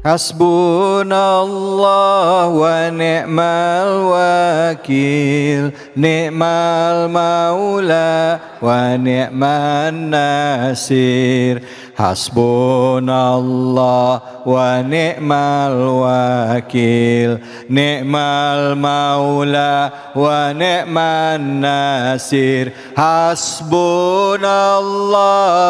Hasbunallah wa ni'mal wakil, ni'mal maula wa ni'man nasir. Hasbunallah wa ni'mal wakil, ni'mal maula wa ni'man nasir. Hasbunallah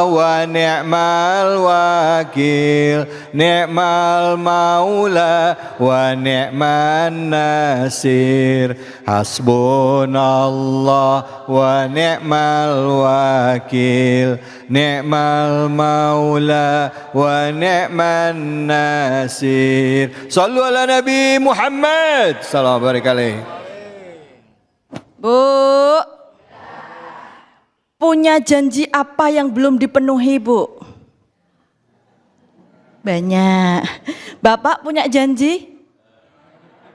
wa ni'mal wakil, ni'mal maula wa ni'man nasir. Hasbunallah wa ni'mal wakil, ni'mal maula wa ni'man nasir. Sallu ala Nabi Muhammad sallallahu alaihi wasallam. Bu, punya janji apa yang belum dipenuhi, Bu? Banyak. Bapak punya janji?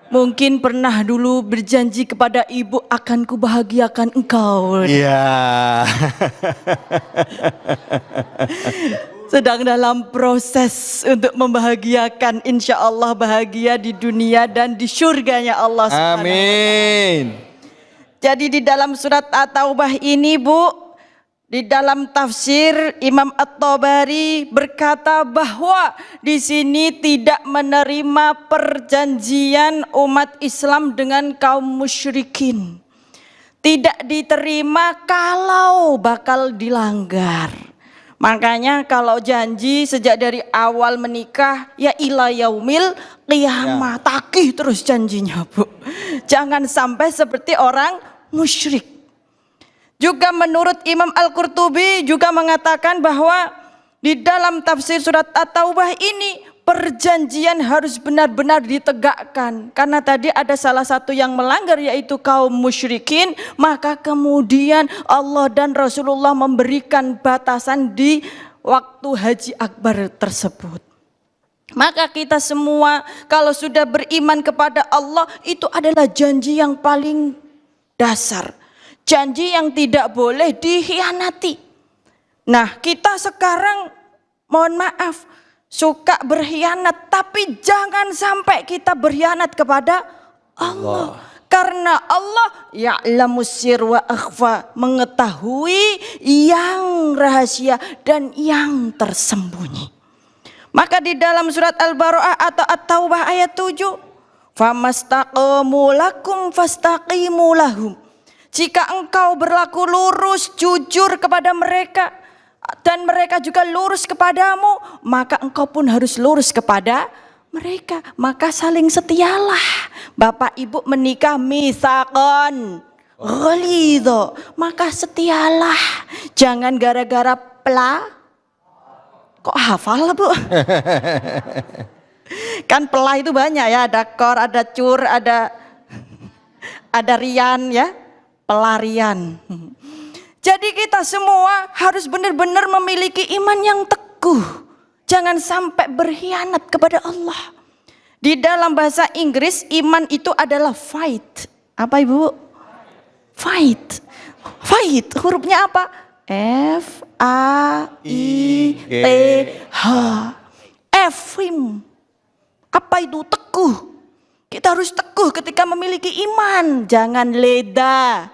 Mungkin pernah dulu berjanji kepada ibu, akan kubahagiakan engkau. Iya. Sedang dalam proses untuk membahagiakan, insya Allah bahagia di dunia dan di surganya Allah SWT. Amin. Jadi di dalam surat At-Taubah ini, Bu, di dalam tafsir Imam At-Tabari berkata bahwa di sini tidak menerima perjanjian umat Islam dengan kaum musyrikin. Tidak diterima kalau bakal dilanggar. Makanya kalau janji sejak dari awal menikah ya ila yaumil qiyamah, takih terus janjinya, Bu. Jangan sampai seperti orang musyrik. Juga menurut Imam Al-Qurtubi juga mengatakan bahwa di dalam tafsir surat At-Taubah ini perjanjian harus benar-benar ditegakkan. Karena tadi ada salah satu yang melanggar yaitu kaum musyrikin, maka kemudian Allah dan Rasulullah memberikan batasan di waktu Haji Akbar tersebut. Maka kita semua kalau sudah beriman kepada Allah, itu adalah janji yang paling dasar. Janji yang tidak boleh dikhianati. Nah, kita sekarang mohon maaf suka berkhianat, tapi jangan sampai kita berkhianat kepada Allah. Karena Allah ya'lamus sir wa akhfa, mengetahui yang rahasia dan yang tersembunyi. Maka di dalam surat Al-Baro'ah atau At-Taubah ayat 7, famastaqamu lakum fastaqimu lahum. Jika engkau berlaku lurus, jujur kepada mereka, dan mereka juga lurus kepadamu, maka engkau pun harus lurus kepada mereka. Maka saling setialah. Bapak ibu menikah mitsaqan ghalidha, maka setialah. Jangan gara-gara kok hafal, Bu? Kan pelah itu banyak ya, ada kor, ada cur, ada rian ya. Pelarian. Jadi kita semua harus benar-benar memiliki iman yang teguh. Jangan sampai berkhianat kepada Allah. Di dalam bahasa Inggris iman itu adalah fight. Apa Ibu? Fight. Fight. Hurufnya apa? F-A-I-T-H. F-im. Apa itu? Teguh. Kita harus teguh ketika memiliki iman. Jangan leda.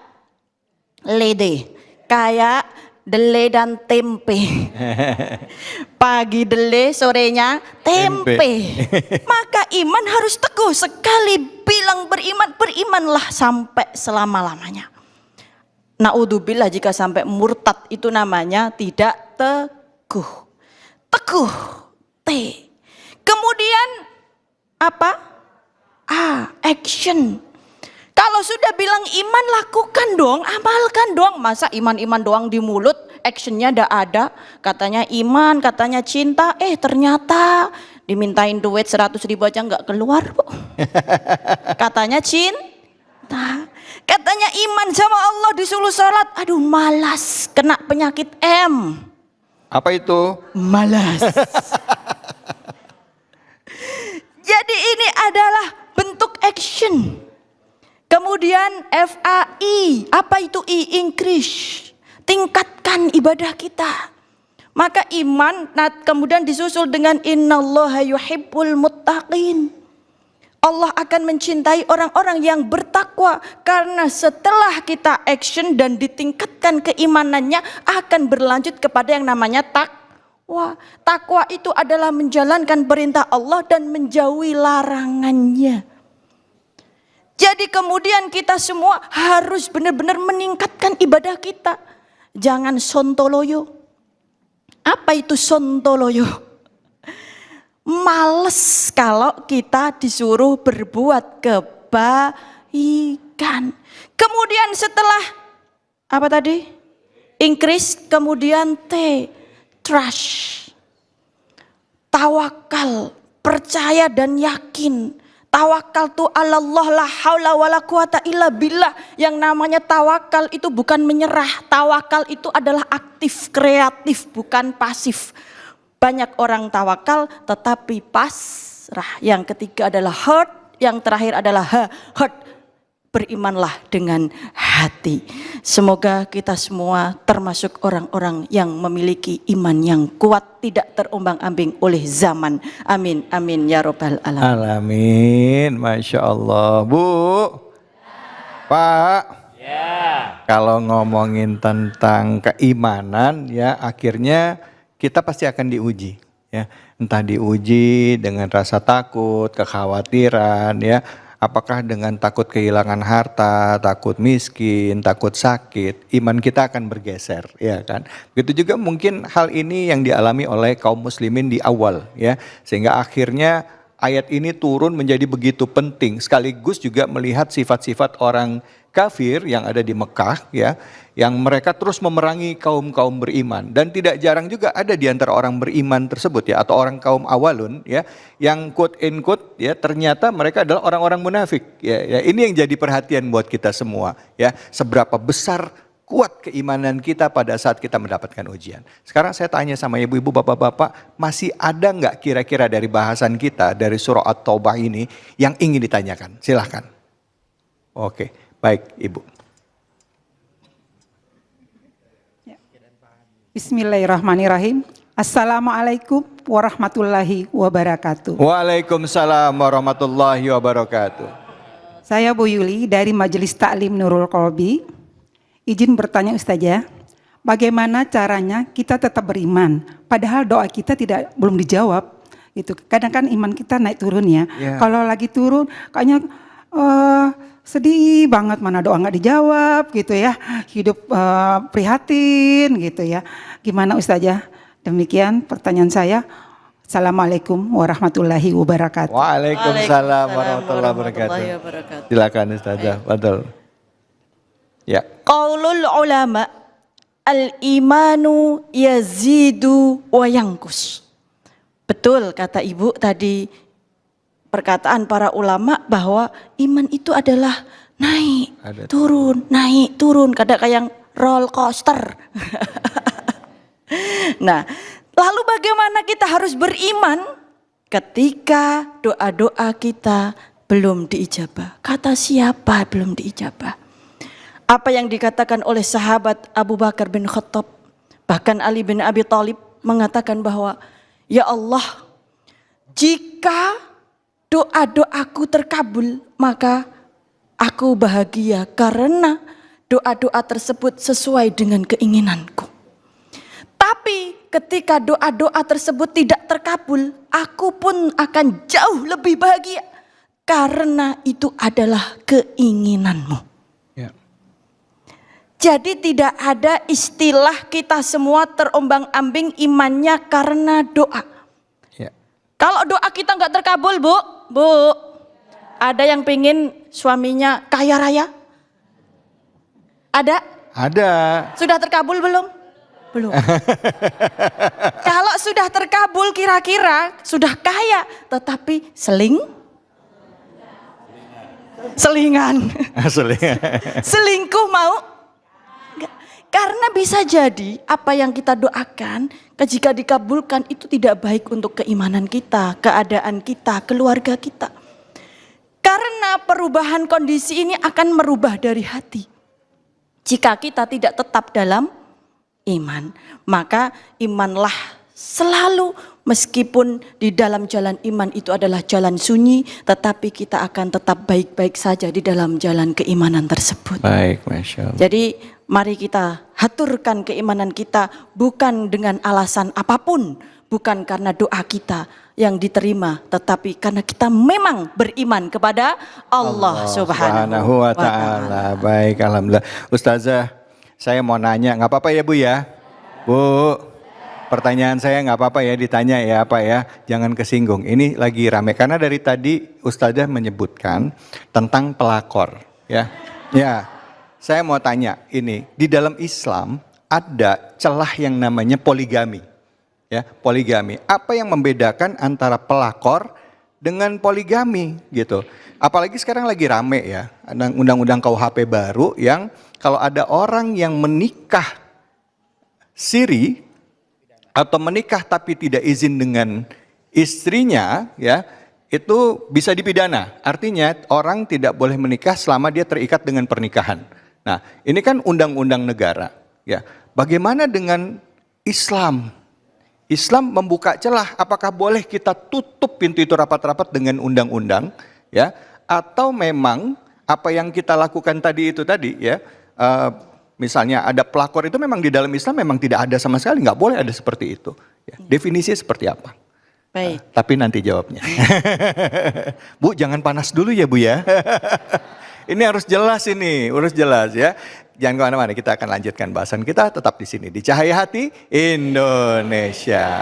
Lede, kayak dele dan tempe. Pagi dele, sorenya tempe. Maka iman harus teguh. Sekali bilang beriman, berimanlah sampai selama-lamanya. Naudzubillah jika sampai murtad, itu namanya tidak teguh. Teguh, T. Kemudian apa? A, action. Kalau sudah bilang iman, lakukan dong, amalkan dong. Masa iman-iman doang di mulut, actionnya tidak ada. Katanya iman, katanya cinta, ternyata dimintain duit 100.000 aja nggak keluar, Bu. Katanya cinta, katanya iman sama Allah, disuruh sholat, aduh malas, kena penyakit M. Apa itu? Malas. Jadi ini adalah bentuk action. Kemudian FAI, apa itu I? Increase. Tingkatkan ibadah kita. Maka iman kemudian disusul dengan innallaha yuhibbul muttaqin. Allah akan mencintai orang-orang yang bertakwa, karena setelah kita action dan ditingkatkan keimanannya akan berlanjut kepada yang namanya takwa. Takwa itu adalah menjalankan perintah Allah dan menjauhi larangannya. Jadi kemudian kita semua harus benar-benar meningkatkan ibadah kita. Jangan sontoloyo. Apa itu sontoloyo? Males kalau kita disuruh berbuat kebaikan. Kemudian setelah apa tadi? Increase, kemudian trust. Tawakal, percaya dan yakin. Tawakal tu Allah la haula wala quwata illa billah. Yang namanya tawakal itu bukan menyerah. Tawakal itu adalah aktif, kreatif, bukan pasif. Banyak orang tawakal tetapi pasrah. Yang ketiga adalah heart, yang terakhir adalah heart. Berimanlah dengan hati. Semoga kita semua termasuk orang-orang yang memiliki iman yang kuat, tidak terombang-ambing oleh zaman. Amin, amin ya robbal alamin. Alamin, Masya Allah. Bu, Pak, kalau ngomongin tentang keimanan ya, akhirnya kita pasti akan diuji ya. Entah diuji dengan rasa takut, kekhawatiran ya. Apakah dengan takut kehilangan harta, takut miskin, takut sakit, iman kita akan bergeser, ya kan? Begitu juga mungkin hal ini yang dialami oleh kaum muslimin di awal, ya, sehingga akhirnya ayat ini turun menjadi begitu penting, sekaligus juga melihat sifat-sifat orang kafir yang ada di Mekah, ya, yang mereka terus memerangi kaum-kaum beriman, dan tidak jarang juga ada di antara orang beriman tersebut, ya, atau orang kaum awalun, ya, yang quote in quote, ya, ternyata mereka adalah orang-orang munafik, ya, ini yang jadi perhatian buat kita semua, ya, seberapa besar kuat keimanan kita pada saat kita mendapatkan ujian. Sekarang saya tanya sama ibu-ibu, bapak-bapak, masih ada nggak kira-kira dari bahasan kita dari surah At-Taubah ini yang ingin ditanyakan? Silahkan. Oke, baik ibu. Bismillahirrahmanirrahim. Assalamualaikum warahmatullahi wabarakatuh. Waalaikumsalam warahmatullahi wabarakatuh. Saya Bu Yuli dari Majelis Taklim Nurul Qalbi. Izin bertanya Ustazah, bagaimana caranya kita tetap beriman padahal doa kita belum dijawab? Itu kadang kan iman kita naik turun ya. Kalau lagi turun kayaknya sedih banget, mana doa nggak dijawab gitu ya, hidup prihatin gitu ya. Gimana Ustazah? Demikian pertanyaan saya. Assalamualaikum warahmatullahi wabarakatuh. Waalaikumsalam warahmatullahi wabarakatuh. Silakan Ustazah, betul. Ya. Qaulul ulama al-imanu yazidu wa yanqus. Betul kata Ibu tadi, perkataan para ulama bahwa iman itu adalah naik, turun, naik, turun, kadang kayak roller coaster. Nah, lalu bagaimana kita harus beriman ketika doa-doa kita belum diijabah? Kata siapa belum diijabah? Apa yang dikatakan oleh sahabat Abu Bakar bin Khattab, bahkan Ali bin Abi Thalib mengatakan bahwa, ya Allah, jika doa-doaku terkabul, maka aku bahagia karena doa-doa tersebut sesuai dengan keinginanku. Tapi ketika doa-doa tersebut tidak terkabul, aku pun akan jauh lebih bahagia karena itu adalah keinginanmu. Jadi tidak ada istilah kita semua terombang-ambing imannya karena doa. Ya. Kalau doa kita nggak terkabul, Bu, ada yang pengen suaminya kaya raya? Ada? Ada. Sudah terkabul belum? Belum. Kalau sudah terkabul kira-kira sudah kaya, tetapi selingan. Selingkuh mau? Karena bisa jadi apa yang kita doakan jika dikabulkan itu tidak baik untuk keimanan kita, keadaan kita, keluarga kita. Karena perubahan kondisi ini akan merubah dari hati. Jika kita tidak tetap dalam iman. Maka imanlah selalu, meskipun di dalam jalan iman itu adalah jalan sunyi, tetapi kita akan tetap baik-baik saja di dalam jalan keimanan tersebut. Baik, Masya Allah. Jadi mari kita haturkan keimanan kita bukan dengan alasan apapun, bukan karena doa kita yang diterima, tetapi karena kita memang beriman kepada Allah Subhanahu wa Ta'ala. Baik, alhamdulillah. Ustazah, saya mau nanya, nggak apa-apa ya Bu ya? Bu, pertanyaan saya nggak apa-apa ya ditanya ya Pak ya, jangan kesinggung. Ini lagi rame karena dari tadi Ustazah menyebutkan tentang pelakor, ya. Ya, saya mau tanya ini, di dalam Islam ada celah yang namanya poligami. Ya, poligami. Apa yang membedakan antara pelakor dengan poligami gitu? Apalagi sekarang lagi rame ya, ada undang-undang KUHP baru yang kalau ada orang yang menikah siri atau menikah tapi tidak izin dengan istrinya, ya, itu bisa dipidana. Artinya orang tidak boleh menikah selama dia terikat dengan pernikahan. Nah, ini kan undang-undang negara, ya. Bagaimana dengan Islam? Islam membuka celah, apakah boleh kita tutup pintu itu rapat-rapat dengan undang-undang, ya? Atau memang apa yang kita lakukan tadi itu tadi, ya? Misalnya ada pelakor itu memang di dalam Islam memang tidak ada sama sekali, nggak boleh ada seperti itu. Ya. Definisinya seperti apa? Baik. Tapi nanti jawabnya. Bu, jangan panas dulu ya Bu ya. Ini harus jelas ini, harus jelas ya. Jangan kemana-mana, kita akan lanjutkan bahasan kita tetap di sini di Cahaya Hati Indonesia.